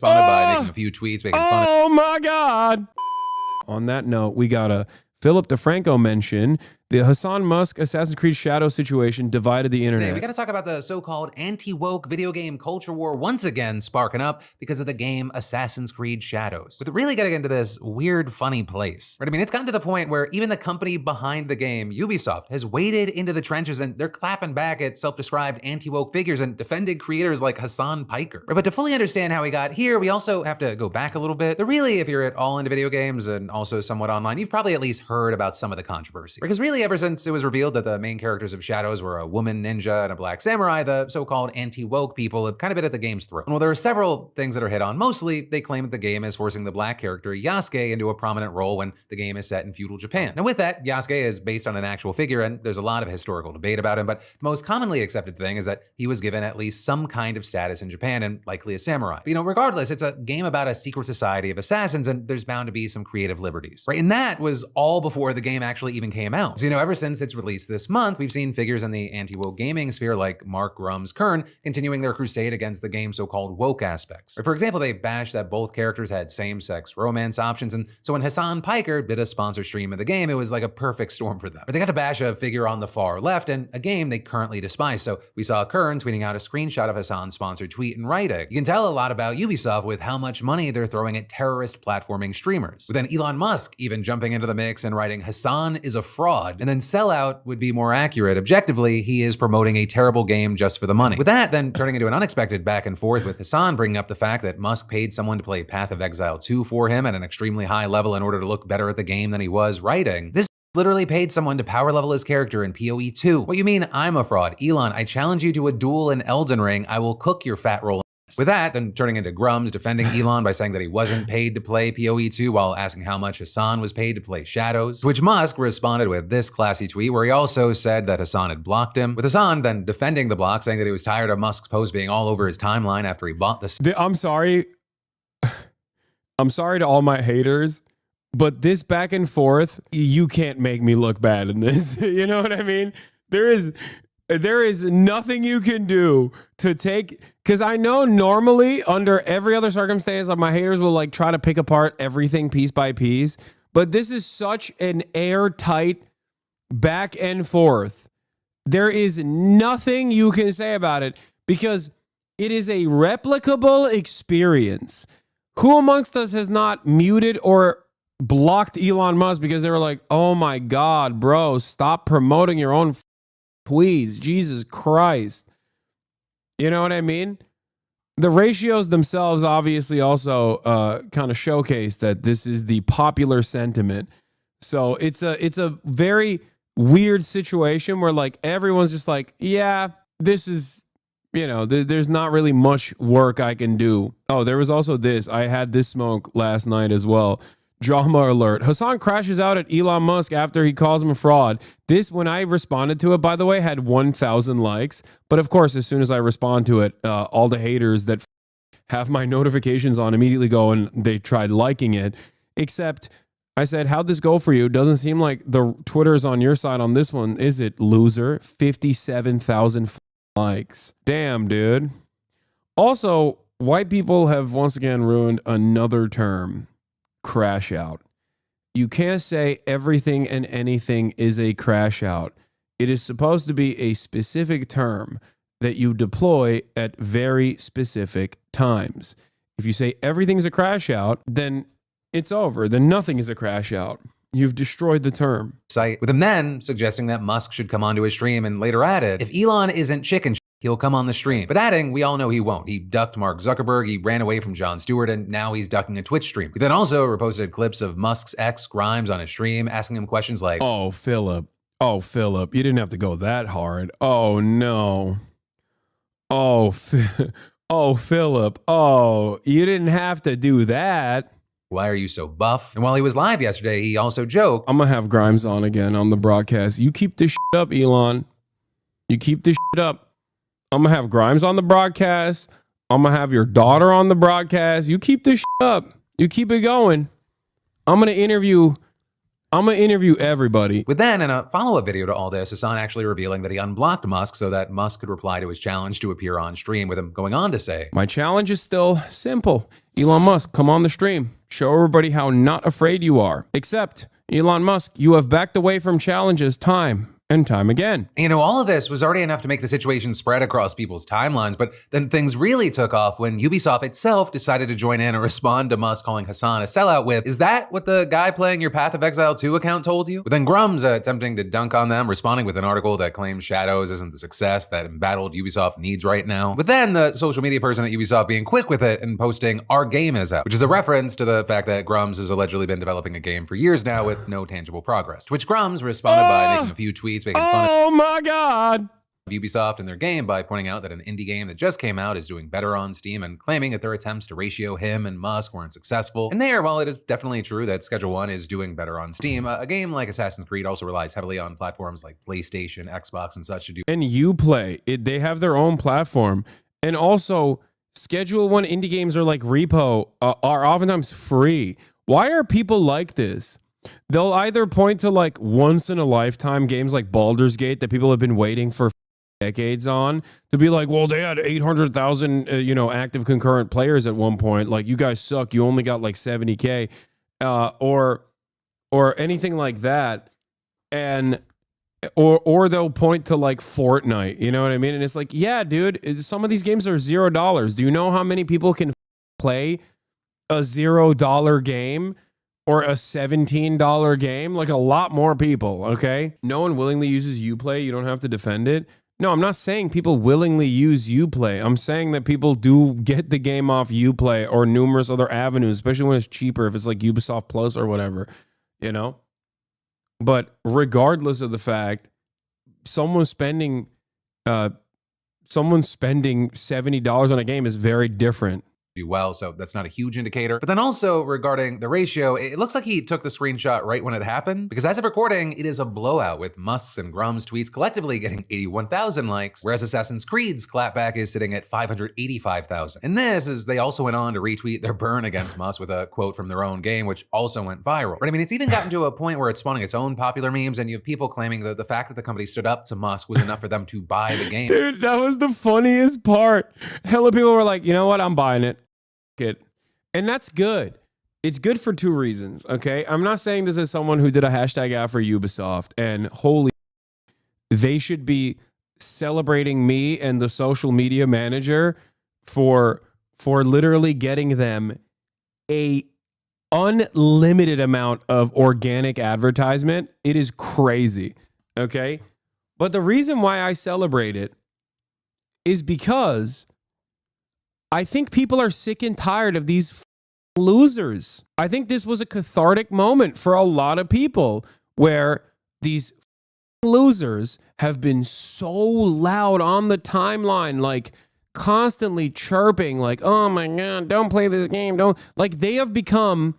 responded by making a few tweets making fun of. Oh my God. On that note, we got a Philip DeFranco mention. The Hasan Musk Assassin's Creed Shadow situation divided the internet. Today, we got to talk about the so-called anti-woke video game culture war once again sparking up because of the game Assassin's Creed Shadows. With really getting into this weird, funny place. Right? I mean, it's gotten to the point where even the company behind the game, Ubisoft, has waded into the trenches and they're clapping back at self-described anti-woke figures and defending creators like Hasan Piker. Right? But to fully understand how we got here, we also have to go back a little bit. But really, if you're at all into video games and also somewhat online, you've probably at least heard about some of the controversy. Because really, ever since it was revealed that the main characters of Shadows were a woman ninja and a black samurai, the so-called anti-woke people have kind of been at the game's throat. And while there are several things that are hit on, mostly they claim that the game is forcing the black character Yasuke into a prominent role when the game is set in feudal Japan. Now with that, Yasuke is based on an actual figure and there's a lot of historical debate about him, but the most commonly accepted thing is that he was given at least some kind of status in Japan and likely a samurai. But, regardless, it's a game about a secret society of assassins and there's bound to be some creative liberties, right? And that was all before the game actually even came out. So, ever since its release this month, we've seen figures in the anti-woke gaming sphere like Mark Grumm's Kern continuing their crusade against the game's so-called woke aspects. For example, they bashed that both characters had same-sex romance options, and so when Hasan Piker did a sponsor stream of the game, it was like a perfect storm for them. But they got to bash a figure on the far left and a game they currently despise. So we saw Kern tweeting out a screenshot of Hasan's sponsored tweet and writing, "You can tell a lot about Ubisoft with how much money they're throwing at terrorist platforming streamers." But then Elon Musk even jumping into the mix and writing, "Hasan is a fraud," and then sellout would be more accurate. Objectively, he is promoting a terrible game just for the money. With that, then turning into an unexpected back and forth with Hasan bringing up the fact that Musk paid someone to play Path of Exile 2 for him at an extremely high level in order to look better at the game than he was writing. This literally paid someone to power level his character in PoE 2. What you mean I'm a fraud? Elon, I challenge you to a duel in Elden Ring. I will cook your fat roll. With that, then turning into Grums defending Elon by saying that he wasn't paid to play PoE 2 while asking how much Hasan was paid to play Shadows, to which Musk responded with this classy tweet where he also said that Hasan had blocked him, with Hasan then defending the block, saying that he was tired of Musk's post being all over his timeline after he bought this. I'm sorry. I'm sorry to all my haters, but this back and forth, you can't make me look bad in this. You know what I mean? There is nothing you can do to take, because I know normally under every other circumstance, my haters will like try to pick apart everything piece by piece, but this is such an airtight back and forth. There is nothing you can say about it because it is a replicable experience. Who amongst us has not muted or blocked Elon Musk because they were like, oh my God, bro, stop promoting your own tweets, Jesus Christ. You know what I mean? The ratios themselves obviously also kind of showcase that this is the popular sentiment. So it's a very weird situation where like everyone's just like, yeah, this is, there's not really much work I can do. Oh, there was also this. I had this smoke last night as well. Drama alert. Hasan crashes out at Elon Musk after he calls him a fraud. This, when I responded to it, by the way, had 1,000 likes. But of course, as soon as I respond to it, all the haters that have my notifications on immediately go and they tried liking it. Except I said, how'd this go for you? Doesn't seem like the Twitter's on your side on this one, is it, loser? 57,000 likes. Damn, dude. Also, white people have once again ruined another term. Crash out. You can't say everything and anything is a crash out. It is supposed to be a specific term that you deploy at very specific times. If you say everything's a crash out, then it's over. Then nothing is a crash out. You've destroyed the term. Site with him then suggesting that Musk should come onto his stream and later added, if Elon isn't chicken shit, he'll come on the stream. But adding, we all know he won't. He ducked Mark Zuckerberg, he ran away from Jon Stewart, and now he's ducking a Twitch stream. He then also reposted clips of Musk's ex, Grimes, on his stream, asking him questions like, oh, Philip, you didn't have to go that hard. Oh, no. Oh, Philip, you didn't have to do that. Why are you so buff? And while he was live yesterday, he also joked, I'm gonna have Grimes on again on the broadcast. You keep this shit up, Elon. You keep this shit up. I'm going to have Grimes on the broadcast. I'm going to have your daughter on the broadcast. You keep this shit up. You keep it going. I'm going to interview I'm going to interview everybody. With then, in a follow-up video to all this, Hasan actually revealing that he unblocked Musk so that Musk could reply to his challenge to appear on stream, with him going on to say, My challenge is still simple. Elon Musk, come on the stream. Show everybody how not afraid you are. Except, Elon Musk, you have backed away from challenges time and time again. You know, all of this was already enough to make the situation spread across people's timelines, but then things really took off when Ubisoft itself decided to join in and respond to Musk calling Hasan a sellout with, is that what the guy playing your Path of Exile 2 account told you? But then Grum's attempting to dunk on them, responding with an article that claims Shadows isn't the success that embattled Ubisoft needs right now. But then the social media person at Ubisoft being quick with it and posting, our game is out, which is a reference to the fact that Grum's has allegedly been developing a game for years now with no tangible progress. To which Grum's responded by making a few tweets making fun Oh my God. of Ubisoft and their game by pointing out that an indie game that just came out is doing better on Steam and claiming that their attempts to ratio him and Musk weren't successful. And there, while it is definitely true that Schedule 1 is doing better on Steam, a game like Assassin's Creed also relies heavily on platforms like PlayStation, Xbox, and such to do. And Uplay, they have their own platform. And also, Schedule 1 indie games are like Repo, are oftentimes free. Why are people like this? They'll either point to like once in a lifetime games like Baldur's Gate that people have been waiting for decades on to be like, well, they had 800,000, active concurrent players at one point. Like, you guys suck. You only got like 70K, or anything like that. And, or they'll point to like Fortnite, you know what I mean? And it's like, yeah, dude, some of these games are $0. Do you know how many people can play a $0 game? Or a $17 game, like a lot more people, okay? No one willingly uses Uplay. You don't have to defend it. No, I'm not saying people willingly use Uplay. I'm saying that people do get the game off Uplay or numerous other avenues, especially when it's cheaper, if it's like Ubisoft Plus or whatever, you know? But regardless of the fact, someone spending $70 on a game is very different. Do well, so that's not a huge indicator. But then also regarding the ratio, it looks like he took the screenshot right when it happened, because as of recording, it is a blowout with Musk's and Grum's tweets collectively getting 81,000 likes, whereas Assassin's Creed's clapback is sitting at 585,000. And this is, they also went on to retweet their burn against Musk with a quote from their own game, which also went viral. But I mean, it's even gotten to a point where it's spawning its own popular memes, and you have people claiming that the fact that the company stood up to Musk was enough for them to buy the game. Dude, that was the funniest part. Hella people were like, you know what, I'm buying it. And that's good. It's good for two reasons, okay? I'm not saying this as someone who did a hashtag ad for Ubisoft, and holy, they should be celebrating me and the social media manager for literally getting them a unlimited amount of organic advertisement. It is crazy, okay? But the reason why I celebrate it is because I think people are sick and tired of these losers. I think this was a cathartic moment for a lot of people where these losers have been so loud on the timeline, like constantly chirping, like, oh my God, don't play this game. Don't, like, they have become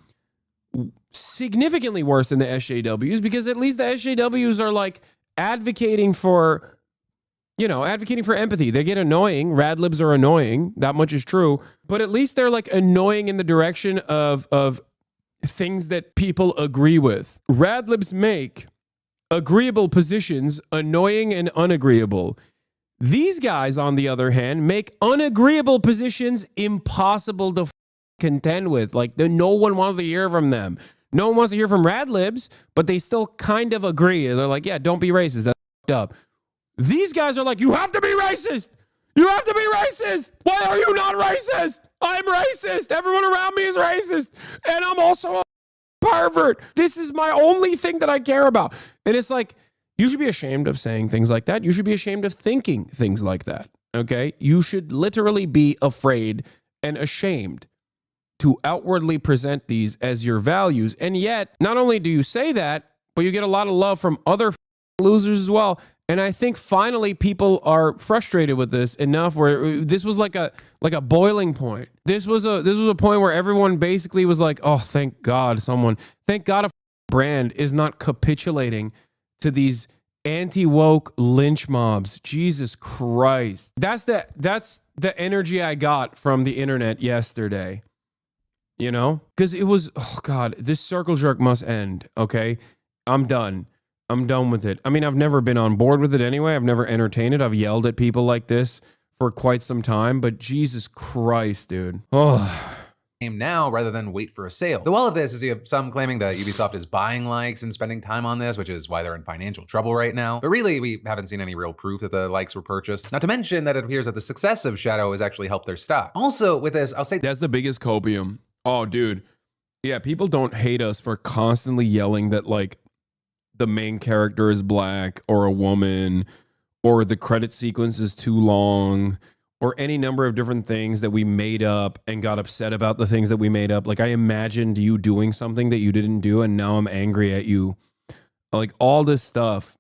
significantly worse than the SJWs, because at least the SJWs are like advocating for empathy. They get annoying. Radlibs are annoying. That much is true. But at least they're like annoying in the direction of things that people agree with. Radlibs make agreeable positions annoying and unagreeable. These guys, on the other hand, make unagreeable positions impossible to contend with. Like, no one wants to hear from them. No one wants to hear from Radlibs, but they still kind of agree. They're like, yeah, don't be racist. That's up. These guys are like, you have to be racist. You have to be racist. Why are you not racist? I'm racist. Everyone around me is racist. And I'm also a pervert. This is my only thing that I care about. And it's like, you should be ashamed of saying things like that. You should be ashamed of thinking things like that. Okay? You should literally be afraid and ashamed to outwardly present these as your values. And yet, not only do you say that, but you get a lot of love from other losers as well. And I think finally people are frustrated with this enough where this was like a boiling point. This was a point where everyone basically was like, oh, thank God a brand is not capitulating to these anti-woke lynch mobs. Jesus Christ. That's the energy I got from the internet yesterday. You know? Because it was, oh God, this circle jerk must end, okay? I'm done. I'm done with it. I mean, I've never been on board with it anyway. I've never entertained it. I've yelled at people like this for quite some time, but Jesus Christ, dude. Oh. Now rather than wait for a sale. Though all of this is, you have some claiming that Ubisoft is buying likes and spending time on this, which is why they're in financial trouble right now. But really, we haven't seen any real proof that the likes were purchased. Not to mention that it appears that the success of Shadow has actually helped their stock. Also with this, I'll say that's the biggest copium. Oh, dude. Yeah, people don't hate us for constantly yelling that like the main character is black or a woman or the credit sequence is too long, or any number of different things that we made up and got upset about the things that we made up. Like, I imagined you doing something that you didn't do, and now I'm angry at you. Like, all this stuff.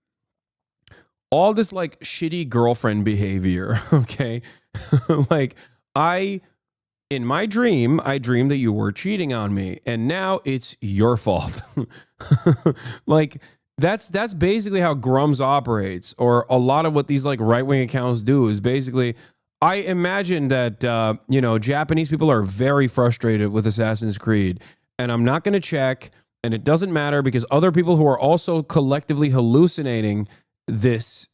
All this, like, shitty girlfriend behavior, okay? Like, in my dream, I dreamed that you were cheating on me, and now it's your fault. Like, that's basically how Grums operates, or a lot of what these, like, right-wing accounts do is basically... I imagine that, Japanese people are very frustrated with Assassin's Creed, and I'm not going to check, and it doesn't matter because other people who are also collectively hallucinating this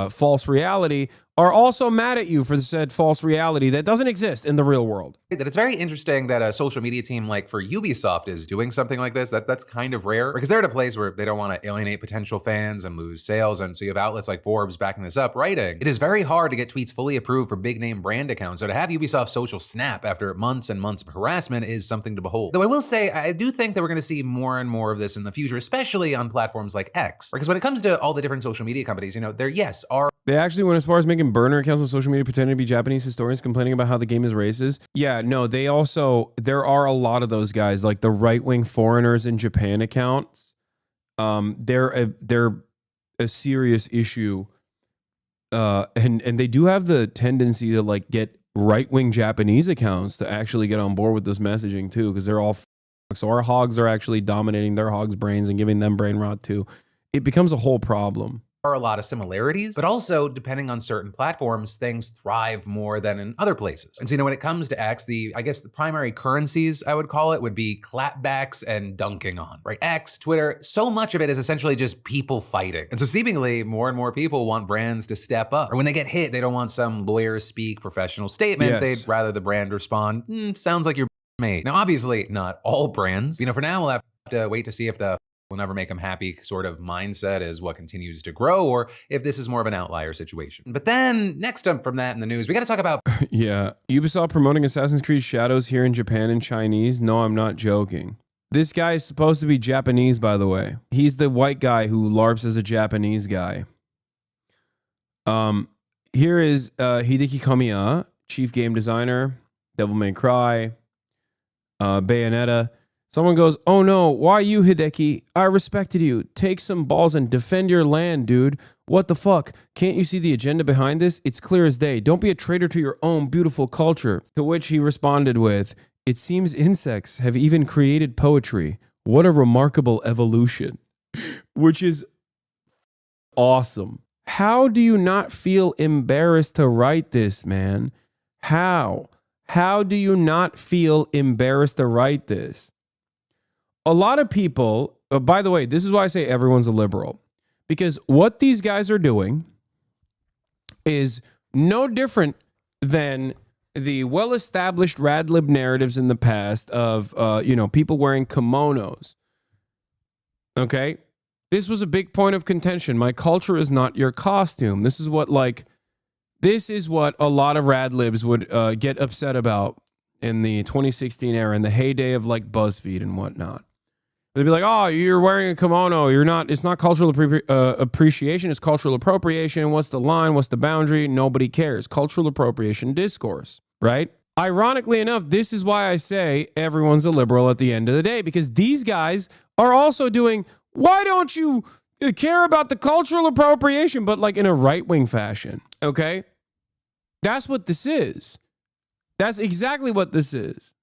false reality are also mad at you for said false reality that doesn't exist in the real world. That it's very interesting that a social media team like for Ubisoft is doing something like this. That's kind of rare because they're at a place where they don't want to alienate potential fans and lose sales. And so you have outlets like Forbes backing this up, writing, it is very hard to get tweets fully approved for big name brand accounts. So to have Ubisoft social snap after months and months of harassment is something to behold. Though I will say, I do think that we're going to see more and more of this in the future, especially on platforms like X. Because when it comes to all the different social media companies, they actually went as far as making burner accounts on social media pretending to be Japanese historians complaining about how the game is racist. Yeah, no, there are a lot of those guys, like the right-wing foreigners in Japan accounts. They're a serious issue. And they do have the tendency to like get right-wing Japanese accounts to actually get on board with this messaging too, because they're all so our hogs are actually dominating their hogs' brains and giving them brain rot too. It becomes a whole problem. Are a lot of similarities, but also depending on certain platforms, things thrive more than in other places. And so, when it comes to X, I guess the primary currencies, I would call it, would be clapbacks and dunking on, right? X, Twitter, so much of it is essentially just people fighting. And so seemingly more and more people want brands to step up. Or when they get hit, they don't want some lawyer speak professional statement. Yes. They'd rather the brand respond, sounds like you're mate. Now, obviously not all brands. For now, we'll have to wait to see if the will never make them happy sort of mindset is what continues to grow, or if this is more of an outlier situation. But then next up from that in the news, we got to talk about yeah, Ubisoft promoting Assassin's Creed Shadows here in Japan in Chinese. No, I'm not joking. This guy is supposed to be Japanese, by the way. He's the white guy who LARPs as a Japanese guy. Here is Hideki Kamiya, chief game designer, Devil May Cry, Bayonetta. Someone goes, "Oh no, why you, Hideki? I respected you. Take some balls and defend your land, dude. What the fuck? Can't you see the agenda behind this? It's clear as day. Don't be a traitor to your own beautiful culture." To which he responded with, "It seems insects have even created poetry. What a remarkable evolution." Which is awesome. How do you not feel embarrassed to write this, man? How? How do you not feel embarrassed to write this? A lot of people, by the way, this is why I say everyone's a liberal. Because what these guys are doing is no different than the well-established radlib narratives in the past of, people wearing kimonos. Okay? This was a big point of contention. My culture is not your costume. This is what a lot of radlibs would get upset about in the 2016 era, in the heyday of like BuzzFeed and whatnot. They'd be like, "Oh, you're wearing a kimono. It's not cultural appreciation. It's cultural appropriation. What's the line? What's the boundary? Nobody cares. Cultural appropriation discourse," right? Ironically enough, this is why I say everyone's a liberal at the end of the day, because these guys are also doing, why don't you care about the cultural appropriation, but like in a right-wing fashion, okay? That's what this is. That's exactly what this is.